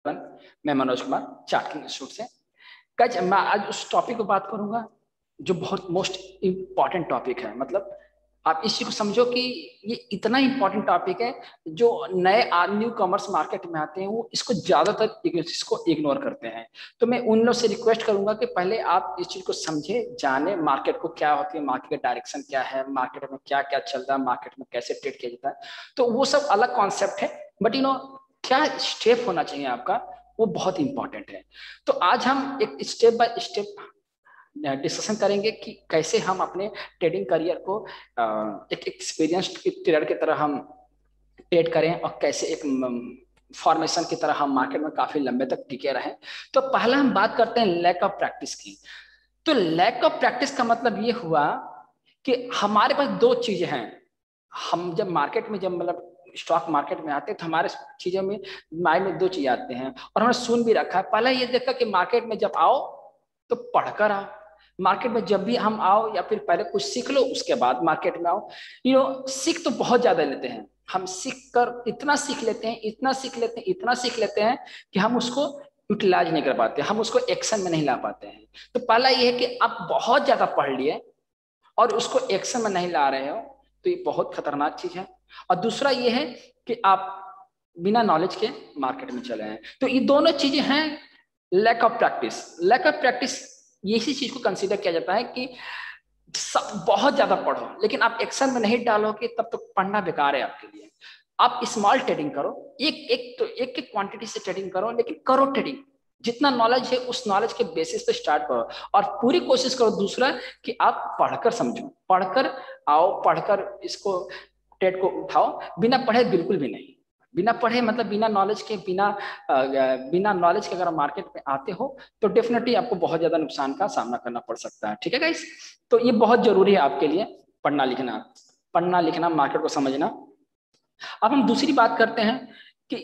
मैं Manoj Kumar charting institute से। Guys मैं आज उस टॉपिक पर बात करूंगा जो बहुत मोस्ट इम्पॉर्टेंट टॉपिक है। मतलब आप इस चीज को समझो कि ये इतना इम्पोर्टेंट टॉपिक है जो नए न्यू कॉमर्स मार्केट में आते हैं वो इसको ज्यादातर इसको इग्नोर करते हैं। तो मैं उन लोग से रिक्वेस्ट करूंगा कि पहले आप इस चीज को समझे, जाने मार्केट को क्या होती है, मार्केट का डायरेक्शन क्या है, मार्केट में क्या क्या चल रहा है, मार्केट में कैसे ट्रेड किया जाता है। तो वो सब अलग कॉन्सेप्ट है, बट क्या स्टेप होना चाहिए आपका, वो बहुत इंपॉर्टेंट है। तो आज हम एक स्टेप बाय स्टेप डिस्कशन करेंगे कि कैसे हम अपने ट्रेडिंग करियर को एक एक्सपीरियंस्ड ट्रेडर की तरह हम ट्रेड करें और कैसे एक फॉर्मेशन की तरह हम मार्केट में काफी लंबे तक टिके रहें। तो पहला हम बात करते हैं लैक ऑफ प्रैक्टिस की। तो लैक ऑफ प्रैक्टिस का मतलब ये हुआ कि हमारे पास दो चीजें हैं। हम जब मार्केट में, जब मतलब स्टॉक मार्केट में आते हैं तो हमारे चीजों में माइंड में दो चीजें आते हैं और हमने सुन भी रखा है। पहला ये देखा कि मार्केट में जब आओ तो पढ़कर आओ। मार्केट में जब भी हम आओ या फिर पहले कुछ सीख लो उसके बाद मार्केट में आओ। सीख तो बहुत ज्यादा लेते हैं हम, सीख कर इतना सीख लेते हैं, इतना सीख लेते हैं, इतना सीख लेते हैं कि हम उसको यूटिलाइज नहीं कर पाते, हम उसको एक्शन में नहीं ला पाते हैं। तो पहला ये है कि आप बहुत ज्यादा पढ़ लिए और उसको एक्शन में नहीं ला रहे हो, तो ये बहुत खतरनाक चीज है। और दूसरा ये है कि आप बिना नॉलेज के मार्केट में चले हैं। तो ये दोनों चीजें हैं lack of practice. Lack of practice इसी चीज को कंसीडर किया जाता है कि सब बहुत ज्यादा पढ़ो लेकिन आप एक्शन में नहीं डालोगे तब तो पढ़ना बेकार है आपके लिए। आप स्मॉल ट्रेडिंग करो, एक क्वांटिटी से ट्रेडिंग करो, लेकिन करो ट्रेडिंग। जितना नॉलेज है उस नॉलेज के बेसिस पे स्टार्ट करो और पूरी कोशिश करो दूसरा कि आप पढ़कर समझो, पढ़कर आओ, पढ़कर इसको ट्रेड को उठाओ। बिना पढ़े बिल्कुल भी नहीं। बिना पढ़े मतलब बिना नॉलेज के, बिना नॉलेज के अगर मार्केट में आते हो तो डेफिनेटली आपको बहुत ज्यादा नुकसान का सामना करना पड़ सकता है। ठीक है गाइस, तो ये बहुत जरूरी है आपके लिए पढ़ना लिखना, पढ़ना लिखना, मार्केट को समझना। अब हम दूसरी बात करते हैं कि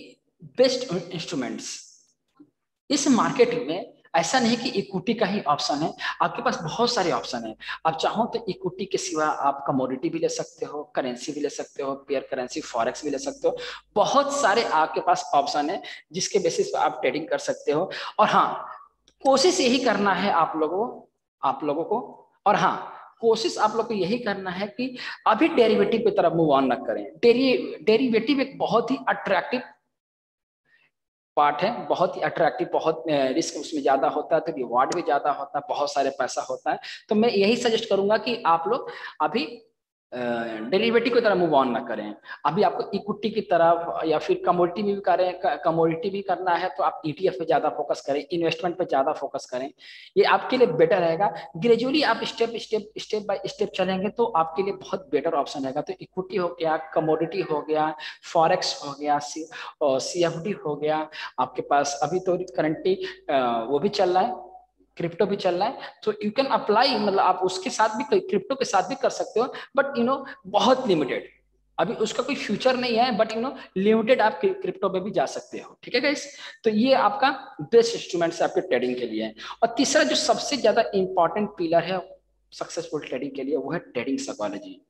बेस्ट इंस्ट्रूमेंट्स। इस मार्केट में ऐसा नहीं कि इक्विटी का ही ऑप्शन है, आपके पास बहुत सारे ऑप्शन है। आप चाहो तो इक्विटी के सिवा आप कमोडिटी भी ले सकते हो, करेंसी भी ले सकते हो, पेयर करेंसी फॉरेक्स भी ले सकते हो। बहुत सारे आपके पास ऑप्शन है जिसके बेसिस पर आप ट्रेडिंग कर सकते हो। और हाँ, कोशिश यही करना है आप लोगों को और हाँ, कोशिश आप लोग को यही करना है कि अभी डेरिवेटिव की तरफ मूव ऑन न करें। डेरिवेटिव एक बहुत ही अट्रैक्टिव पार्ट है, बहुत ही अट्रैक्टिव, बहुत रिस्क उसमें ज्यादा होता है तो रिवार्ड भी ज्यादा होता है, बहुत सारे पैसा होता है। तो मैं यही सजेस्ट करूंगा कि आप लोग अभी डेरिवेटिव की तरफ मूव ऑन ना करें। अभी आपको इक्विटी की तरफ या फिर कमोडिटी में भी करें, कमोडिटी भी करना है तो आप ईटीएफ पे ज्यादा फोकस करें, इन्वेस्टमेंट पे ज्यादा फोकस करें, ये आपके लिए बेटर रहेगा। ग्रेजुअली आप स्टेप बाय स्टेप चलेंगे तो आपके लिए बहुत बेटर ऑप्शन रहेगा। तो इक्विटी हो गया, कमोडिटी हो गया, फॉरेक्स हो गया, CFD हो गया, आपके पास अभी तो करंटली वो भी चल रहा है, क्रिप्टो भी चल रहा है। तो यू कैन अप्लाई, मतलब आप उसके साथ भी, क्रिप्टो के साथ भी कर सकते हो, बट बहुत लिमिटेड। अभी उसका कोई फ्यूचर नहीं है, बट लिमिटेड आप क्रिप्टो में भी जा सकते हो। ठीक है गाइस, तो ये आपका बेस्ट इंस्ट्रूमेंट है आपके ट्रेडिंग के लिए। और तीसरा जो सबसे ज्यादा इंपॉर्टेंट पिलर है सक्सेसफुल ट्रेडिंग के लिए, वो है ट्रेडिंग साइकोलॉजी।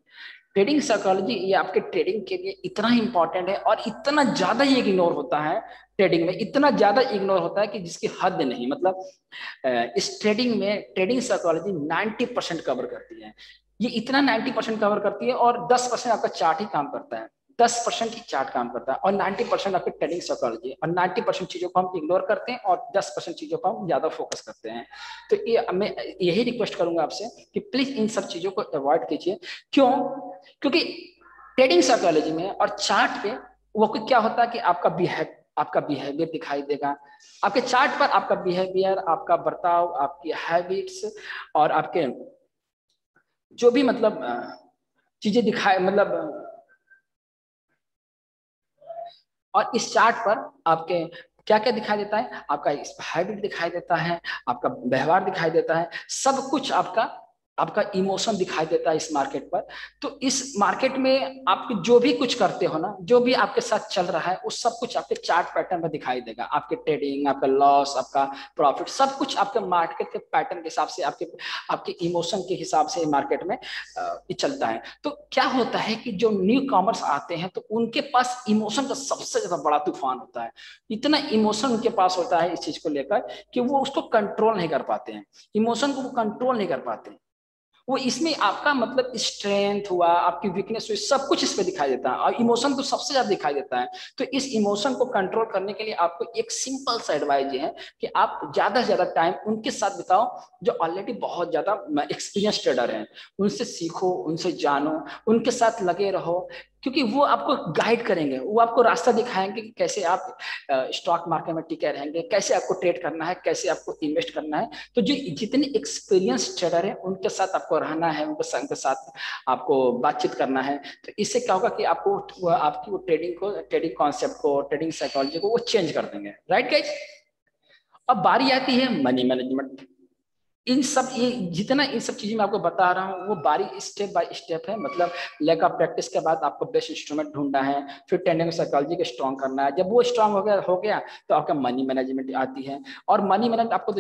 ट्रेडिंग साइकोलॉजी ये आपके ट्रेडिंग के लिए इतना इंपॉर्टेंट है और इतना ज्यादा ही इग्नोर होता है ट्रेडिंग में, इतना ज्यादा इग्नोर होता है कि जिसकी हद नहीं। मतलब इस ट्रेडिंग में ट्रेडिंग साइकोलॉजी 90% कवर करती है। ये इतना 90% कवर करती है और 10% आपका चार्ट ही काम करता है, 10% ही चार्ट काम करता है और 90% आपकी ट्रेडिंग साइकोलॉजी, और 90% चीजों को हम इग्नोर करते हैं और 10% चीजों को हम ज्यादा फोकस करते हैं। तो ये मैं यही रिक्वेस्ट करूंगा आपसे कि प्लीज इन सब चीजों को अवॉइड कीजिए। क्यों? क्योंकि ट्रेडिंग साइकोलॉजी में और चार्ट पे वो क्या होता है कि आपका बिहेवियर दिखाई देगा। आपके चार्ट पर आपका बिहेवियर, आपका बर्ताव, आपकी हैबिट्स और आपके जो भी मतलब चीजें दिखाए, मतलब और इस चार्ट पर आपके क्या क्या दिखाई देता है, आपका हैबिट दिखाई देता है, आपका व्यवहार दिखाई देता है, सब कुछ आपका आपका इमोशन दिखाई देता है इस मार्केट पर। तो इस मार्केट में आप जो भी कुछ करते हो ना, जो भी आपके साथ चल रहा है, वो सब कुछ आपके चार्ट पैटर्न में दिखाई देगा। आपके ट्रेडिंग, आपका लॉस, आपका प्रॉफिट, सब कुछ आपके मार्केट के पैटर्न के हिसाब से, आपके आपके इमोशन के हिसाब से मार्केट में चलता है। तो क्या होता है कि जो न्यू कॉमर्स आते हैं तो उनके पास इमोशन का सबसे ज्यादा बड़ा तूफान होता है। इतना इमोशन उनके पास होता है इस चीज को लेकर कि वो उसको कंट्रोल नहीं कर पाते हैं, इमोशन को वो कंट्रोल नहीं कर पाते। वो इसमें आपका मतलब स्ट्रेंथ हुआ, आपकी वीकनेस हुई, सब कुछ इस पे दिखाई देता है, और इमोशन तो सबसे ज्यादा दिखाई देता है। तो इस इमोशन को कंट्रोल करने के लिए आपको एक सिंपल सा एडवाइस ये है कि आप ज्यादा से ज्यादा टाइम उनके साथ बिताओ जो ऑलरेडी बहुत ज्यादा एक्सपीरियंस ट्रेडर हैं। उनसे सीखो, उनसे जानो, उनके साथ लगे रहो, क्योंकि वो आपको गाइड करेंगे, वो आपको रास्ता दिखाएंगे कि कैसे आप स्टॉक मार्केट में टिके रहेंगे, कैसे आपको ट्रेड करना है, कैसे आपको इन्वेस्ट करना है। तो जो जितने एक्सपीरियंस ट्रेडर है उनके साथ आपको रहना है, उनके साथ आपको बातचीत करना है। तो इससे क्या होगा कि आपको आपकी वो ट्रेडिंग कॉन्सेप्ट को, ट्रेडिंग साइकोलॉजी को वो चेंज कर देंगे। Right guys? अब बारी आती है मनी मैनेजमेंट। इन सब, ये जितना इन सब चीजें मैं आपको बता रहा हूँ वो बारी स्टेप बाय स्टेप है। मतलब लैक ऑफ प्रैक्टिस के बाद आपको बेस्ट इंस्ट्रूमेंट ढूंढना है, फिर ट्रेडिंग साइकोलॉजी को स्ट्रॉन्ग करना है। जब वो स्ट्रॉन्ग हो गया तो आपका मनी मैनेजमेंट आती है। और मनी मैनेजमेंट आपको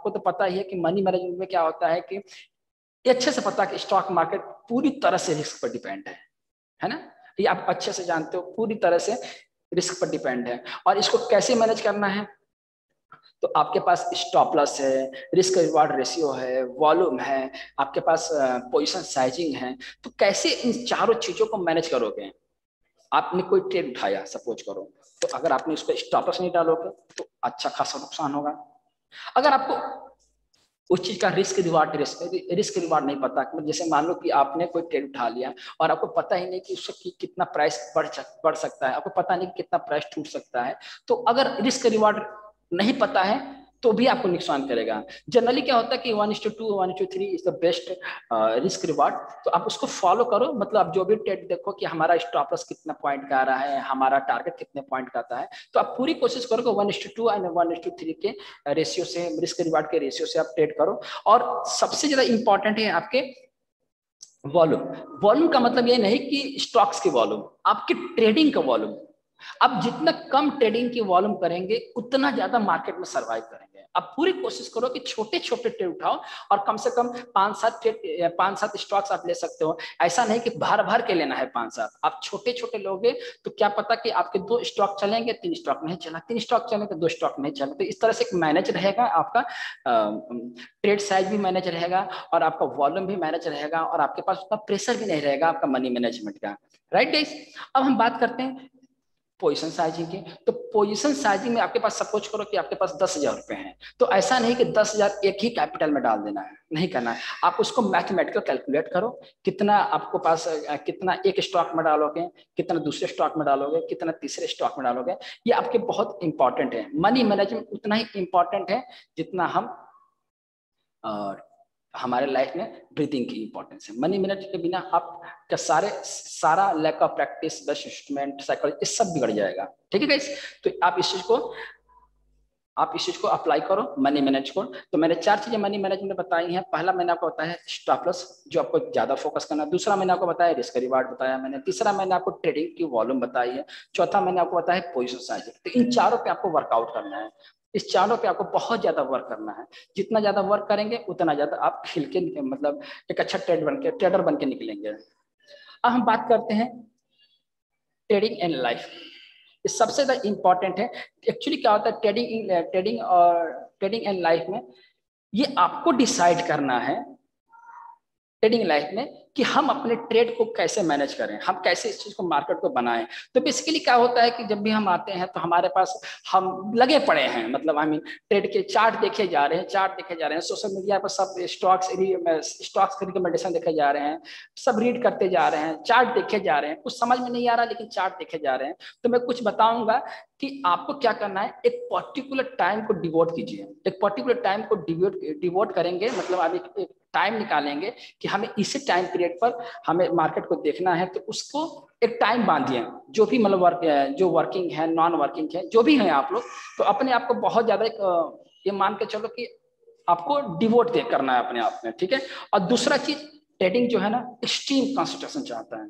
तो पता ही है कि मनी मैनेजमेंट में क्या होता है कि ये अच्छे से पता है कि स्टॉक मार्केट पूरी तरह से रिस्क पर डिपेंड है ना? ये आप अच्छे से जानते हो, पूरी तरह से रिस्क पर डिपेंड है। और इसको कैसे मैनेज करना है? तो आपके पास स्टॉप लॉस है, रिस्क रिवार्ड रेशियो है, वॉल्यूम है, आपके पास पोजीशन साइजिंग है। तो कैसे इन चारों चीजों को मैनेज करोगे? आपने कोई ट्रेड उठाया सपोज करो, तो अगर आपने उस पर स्टॉप लॉस नहीं डालोगे तो अच्छा खासा नुकसान होगा। अगर आपको उस चीज का रिस्क रिवार्ड नहीं पता, जैसे मान लो कि आपने कोई ट्रेड उठा लिया और आपको पता ही नहीं कि उससे कितना प्राइस बढ़ सकता है, आपको पता नहीं कि कितना प्राइस टूट सकता है। तो अगर रिस्क रिवार्ड नहीं पता है तो भी आपको नुकसान करेगा। जनरली क्या होता है कि 1:2, 1:3 is the best risk reward. तो आप उसको फॉलो करो। मतलब आप जो भी ट्रेड देखो कि हमारा स्टॉप लॉस कितना पॉइंट का आ रहा है, हमारा टारगेट कितने पॉइंट का आता है, तो आप पूरी कोशिश करो 1:2 एंड 1:3 के रेशियो से, रिस्क रिवार्ड के रेशियो से आप ट्रेड करो। और सबसे ज्यादा इंपॉर्टेंट है आपके वॉल्यूम। वॉल्यूम का मतलब ये नहीं कि स्टॉक्स की वॉल्यूम, आपकी ट्रेडिंग का वॉल्यूम। आप जितना कम ट्रेडिंग की वॉल्यूम करेंगे उतना ज्यादा मार्केट में सरवाइव करेंगे। आप पूरी कोशिश करो कि छोटे छोटे ट्रेड उठाओ और कम से कम 5-7 स्टॉक्स आप ले सकते हो। ऐसा नहीं कि भर भर के लेना है 5-7, आप छोटे छोटे लोगे तो क्या पता कि आपके 2 स्टॉक चलेंगे, 3 स्टॉक नहीं चला, 3 स्टॉक चलेंगे, 2 स्टॉक नहीं चला। तो इस तरह से एक मैनेज रहेगा आपका, ट्रेड साइज भी मैनेज रहेगा और आपका वॉल्यूम भी मैनेज रहेगा और आपके पास उतना प्रेशर भी नहीं रहेगा आपका मनी मैनेजमेंट का। Right guys? अब हम बात करते हैं पोजीशन साइजिंग की। तो पोजीशन साइजिंग में आपके पास सपोज करो कि आपके पास 10,000 रुपए हैं, तो ऐसा नहीं कि 10,000 एक ही कैपिटल में डाल देना है, नहीं करना है। आप उसको मैथमेटिकल कैलकुलेट करो, कितना आपको पास, कितना एक स्टॉक में डालोगे, कितना दूसरे स्टॉक में डालोगे, कितना तीसरे स्टॉक में डालोगे। ये आपके बहुत इंपॉर्टेंट है। मनी मैनेजमेंट उतना ही इंपॉर्टेंट है जितना हम हमारे लाइफ में ब्रीथिंग की इंपॉर्टेंस है। मनी मैनेजमेंट के बिना आपका सारा lack of practice, best instrument, psychology, सब बिगड़ जाएगा। ठीक है गाइस? तो आप इस चीज को अप्लाई करो मनी मैनेज को। तो मैंने 4 चीजें मनी मैनेजमेंट में बताई हैं। पहला मैंने आपको बताया स्टॉप लॉस, जो आपको ज्यादा फोकस करना है। दूसरा मैंने आपको बताया रिस्क रिवार्ड बताया मैंने। तीसरा मैंने आपको ट्रेडिंग की वॉल्यूम बताई है। चौथा मैंने आपको बताया पोजीशन साइजिंग। तो इन चारों पे आपको वर्कआउट करना है, इस चारों पे आपको बहुत ज्यादा वर्क करना है। जितना ज्यादा वर्क करेंगे उतना ज्यादा आप खिल के, मतलब एक अच्छा ट्रेडर बन के निकलेंगे। अब हम बात करते हैं ट्रेडिंग एंड लाइफ। ये सबसे ज्यादा इंपॉर्टेंट है। एक्चुअली क्या होता है ट्रेडिंग एंड लाइफ में, ये आपको डिसाइड करना है ट्रेडिंग लाइफ में कि हम अपने ट्रेड को कैसे मैनेज करें, हम कैसे इस चीज को, मार्केट को बनाएं। तो बेसिकली क्या होता है कि जब भी हम आते हैं तो हमारे पास हम लगे पड़े हैं, मतलब हम ट्रेड के चार्ट देखे जा रहे हैं, सोशल मीडिया पर सब स्टॉक्स की रिकमेंडेशन देखे जा रहे हैं, सब रीड करते जा रहे हैं, चार्ट देखे जा रहे हैं। कुछ समझ में नहीं आ रहा लेकिन चार्ट देखे जा रहे हैं। तो मैं कुछ बताऊंगा कि आपको क्या करना है। एक पर्टिकुलर टाइम को डिवोट कीजिए, एक पर्टिकुलर टाइम को डिवोट करेंगे। मतलब आप एक टाइम निकालेंगे कि हमें इसी टाइम पीरियड पर हमें मार्केट को देखना है। तो उसको एक टाइम बांधिए। जो भी मतलब जो वर्किंग है, नॉन वर्किंग है, जो भी है आप लोग, तो अपने आप को बहुत ज्यादा ये मान के चलो कि आपको डिवोट दे करना है अपने आप में, ठीक है। और दूसरा चीज, ट्रेडिंग जो है ना एक्सट्रीम कंसंट्रेशन चाहता है।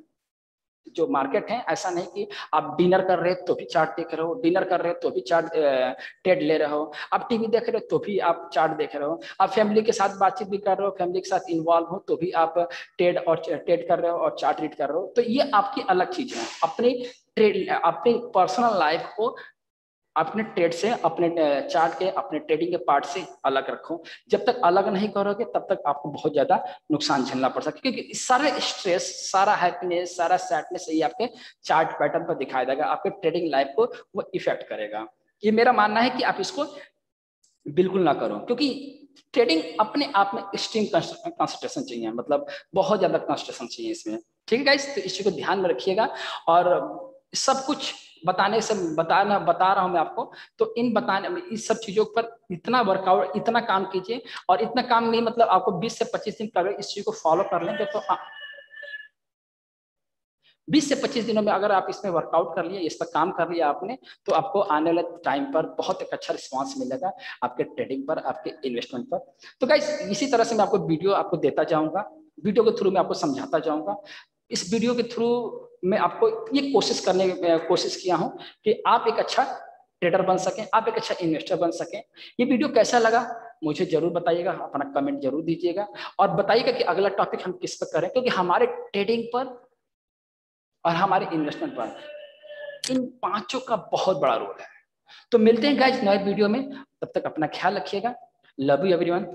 जो मार्केट है ऐसा नहीं कि आप डिनर कर रहे हो तो भी चार्ट देख रहे हो, डिनर कर रहे हो तो भी चार्ट ट्रेड ले रहे हो, आप टीवी देख रहे हो तो भी आप चार्ट देख रहे हो, आप फैमिली के साथ बातचीत भी कर रहे हो, फैमिली के साथ इन्वॉल्व हो तो भी आप ट्रेड कर रहे हो और चार्ट रीड कर रहे हो। तो ये आपकी अलग चीज है। अपनी ट्रेड, अपनी पर्सनल लाइफ को अपने ट्रेड से, अपने चार्ट के, अपने ट्रेडिंग के पार्ट से अलग रखो। जब तक अलग नहीं करोगे तब तक आपको बहुत ज्यादा नुकसान झेलना पड़ सकता है, क्योंकि सारा स्ट्रेस, सारा हैप्पीनेस, सारा सैडनेस यही आपके चार्ट पैटर्न पर दिखाई देगा, आपके ट्रेडिंग लाइफ को वो इफेक्ट करेगा। ये मेरा मानना है कि आप इसको बिल्कुल ना करो, क्योंकि ट्रेडिंग अपने आप में एक्सट्रीम कंसंट्रेशन चाहिए, मतलब बहुत ज्यादा कंसंट्रेशन चाहिए इसमें, ठीक है गाइस। तो इस चीज को ध्यान में रखिएगा। और सब कुछ बताने से बता रहा हूं मैं आपको, तो इन बताने में इस सब चीजों पर इतना वर्कआउट, इतना काम कीजिए। और इतना काम नहीं, मतलब आपको 20 से 25 दिन कर इस चीज को फॉलो कर लेंगे तो 20 से 25 दिनों में अगर आप इसमें वर्कआउट कर लिए, इस पर काम कर लिया आपने, तो आपको आने वाले टाइम पर बहुत एक अच्छा रिस्पांस मिलेगा आपके ट्रेडिंग पर, आपके इन्वेस्टमेंट पर। तो गाइस इसी तरह से मैं आपको वीडियो आपको देता जाऊंगा, वीडियो के थ्रू मैं आपको समझाता जाऊंगा। इस वीडियो के थ्रू मैं आपको ये कोशिश किया हूं कि आप एक अच्छा ट्रेडर बन सकें, आप एक अच्छा इन्वेस्टर बन सकें। ये वीडियो कैसा लगा मुझे जरूर बताइएगा, अपना कमेंट जरूर दीजिएगा और बताइएगा कि अगला टॉपिक हम किस पर करें, क्योंकि हमारे ट्रेडिंग पर और हमारे इन्वेस्टमेंट पर इन पांचों का बहुत बड़ा रोल है। तो मिलते हैं गाइस नए वीडियो में, तब तक अपना ख्याल रखिएगा। Love you everyone.